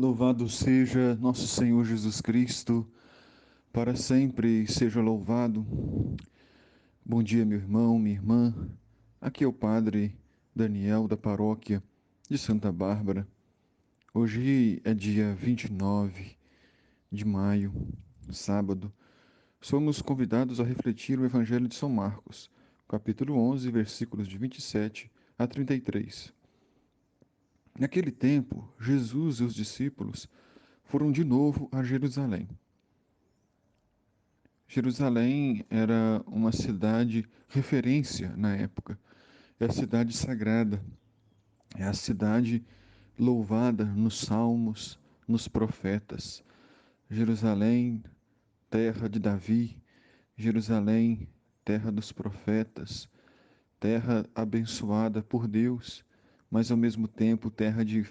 Louvado seja nosso Senhor Jesus Cristo, para sempre seja louvado. Bom dia, meu irmão, minha irmã. Aqui é o Padre Daniel, da paróquia de Santa Bárbara. Hoje é dia 29 de maio, sábado. Somos convidados a refletir o Evangelho de São Marcos, capítulo 11, versículos de 27 a 33. Naquele tempo, Jesus e os discípulos foram de novo a Jerusalém. Jerusalém era uma cidade referência na época. É a cidade sagrada, é a cidade louvada nos salmos, nos profetas. Jerusalém, terra de Davi, Jerusalém, terra dos profetas, terra abençoada por Deus, mas ao mesmo tempo terra de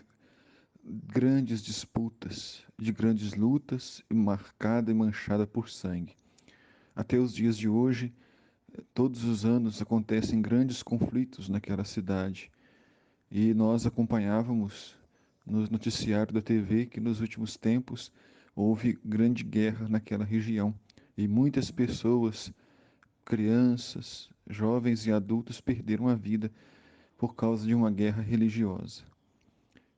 grandes disputas, de grandes lutas, e marcada e manchada por sangue. Até os dias de hoje, todos os anos acontecem grandes conflitos naquela cidade e nós acompanhávamos no noticiário da TV que nos últimos tempos houve grande guerra naquela região e muitas pessoas, crianças, jovens e adultos perderam a vida por causa de uma guerra religiosa.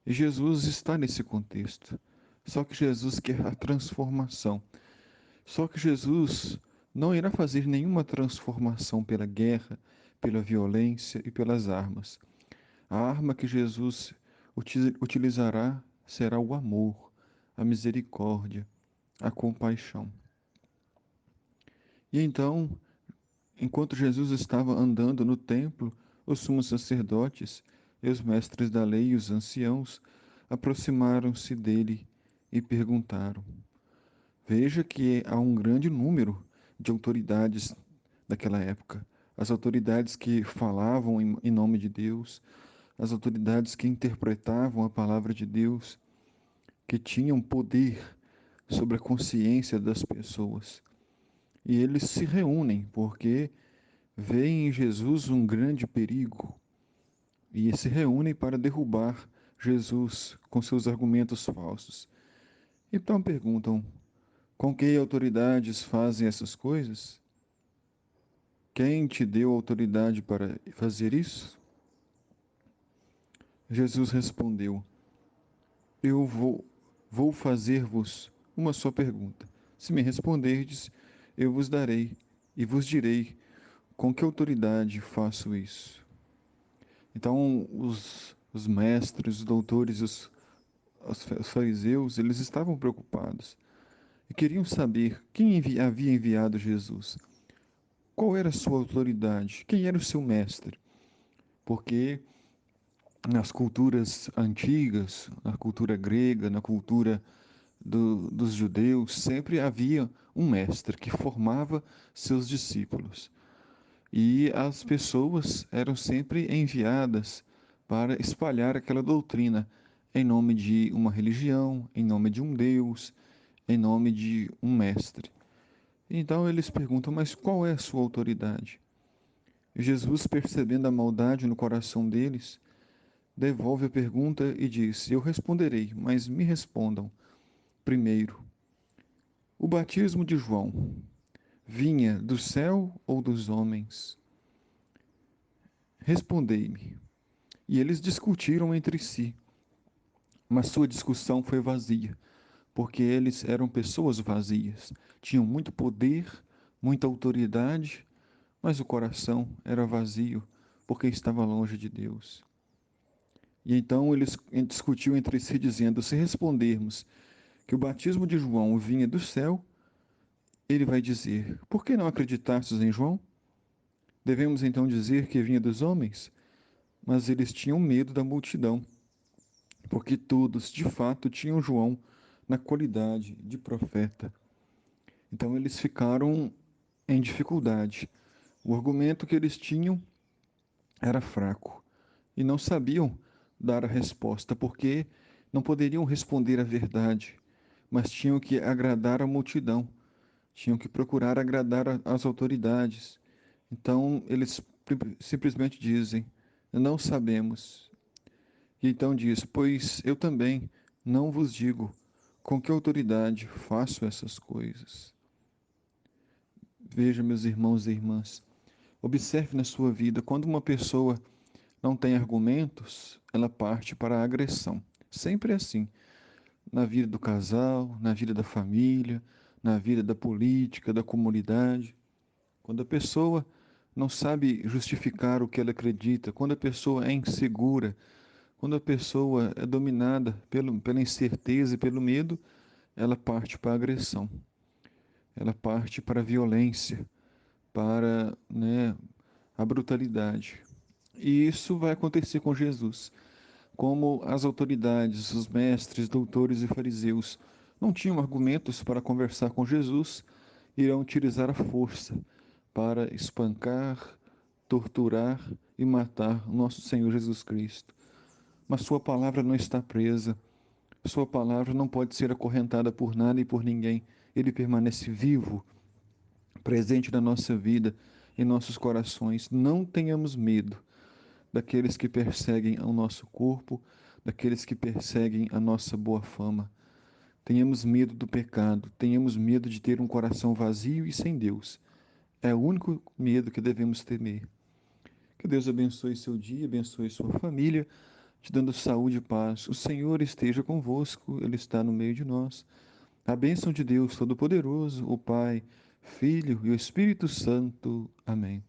E Jesus está nesse contexto. Só que Jesus quer a transformação. Só que Jesus não irá fazer nenhuma transformação pela guerra, pela violência e pelas armas. A arma que Jesus utilizará será o amor, a misericórdia, a compaixão. E então, enquanto Jesus estava andando no templo, os sumos sacerdotes e os mestres da lei e os anciãos aproximaram-se dele e perguntaram: Veja que há um grande número de autoridades daquela época. As autoridades que falavam em nome de Deus, as autoridades que interpretavam a palavra de Deus, que tinham poder sobre a consciência das pessoas. E eles se reúnem porque veem em Jesus um grande perigo e se reúnem para derrubar Jesus com seus argumentos falsos. Então perguntam: com que autoridades fazem essas coisas? Quem te deu autoridade para fazer isso? Jesus respondeu: Eu vou fazer-vos uma só pergunta. Se me responderdes, eu vos darei e vos direi com que autoridade faço isso. Então, os mestres, os doutores, os fariseus, eles estavam preocupados e queriam saber quem havia enviado Jesus. Qual era a sua autoridade? Quem era o seu mestre? Porque nas culturas antigas, na cultura grega, na cultura dos judeus, sempre havia um mestre que formava seus discípulos. E as pessoas eram sempre enviadas para espalhar aquela doutrina em nome de uma religião, em nome de um Deus, em nome de um mestre. Então eles perguntam: mas qual é a sua autoridade? Jesus, percebendo a maldade no coração deles, devolve a pergunta e diz: Eu responderei, mas me respondam primeiro. O batismo de João vinha do céu ou dos homens? Respondei-me. E eles discutiram entre si, mas sua discussão foi vazia, porque eles eram pessoas vazias, tinham muito poder, muita autoridade, mas o coração era vazio, porque estava longe de Deus. E então eles discutiam entre si, dizendo: se respondermos que o batismo de João vinha do céu, ele vai dizer: por que não acreditastes em João? Devemos então dizer que vinha dos homens? Mas eles tinham medo da multidão, porque todos, de fato, tinham João na qualidade de profeta. Então eles ficaram em dificuldade. O argumento que eles tinham era fraco e não sabiam dar a resposta, porque não poderiam responder a verdade, mas tinham que agradar a multidão, tinham que procurar agradar as autoridades. Então eles simplesmente dizem: não sabemos. E então diz: pois eu também Não vos digo com que autoridade faço essas coisas. Veja, meus irmãos e irmãs, observe na sua vida, quando uma pessoa não tem argumentos, ela parte para a agressão. Sempre é assim. Na vida do casal, na vida da família, na vida da política, da comunidade. Quando a pessoa não sabe justificar o que ela acredita, quando a pessoa é insegura, quando a pessoa é dominada pela incerteza e pelo medo, ela parte para a agressão, ela parte para a violência, para, né, a brutalidade. E isso vai acontecer com Jesus. Como as autoridades, os mestres, doutores e fariseus não tinham argumentos para conversar com Jesus, irão utilizar a força para espancar, torturar e matar nosso Senhor Jesus Cristo. Mas Sua palavra não está presa, Sua palavra não pode ser acorrentada por nada e por ninguém. Ele permanece vivo, presente na nossa vida, em nossos corações. Não tenhamos medo daqueles que perseguem ao nosso corpo, daqueles que perseguem a nossa boa fama. Tenhamos medo do pecado, tenhamos medo de ter um coração vazio e sem Deus. É o único medo que devemos temer. Que Deus abençoe seu dia, abençoe sua família, te dando saúde e paz. O Senhor esteja convosco, Ele está no meio de nós. A bênção de Deus Todo-Poderoso, o Pai, Filho e o Espírito Santo. Amém.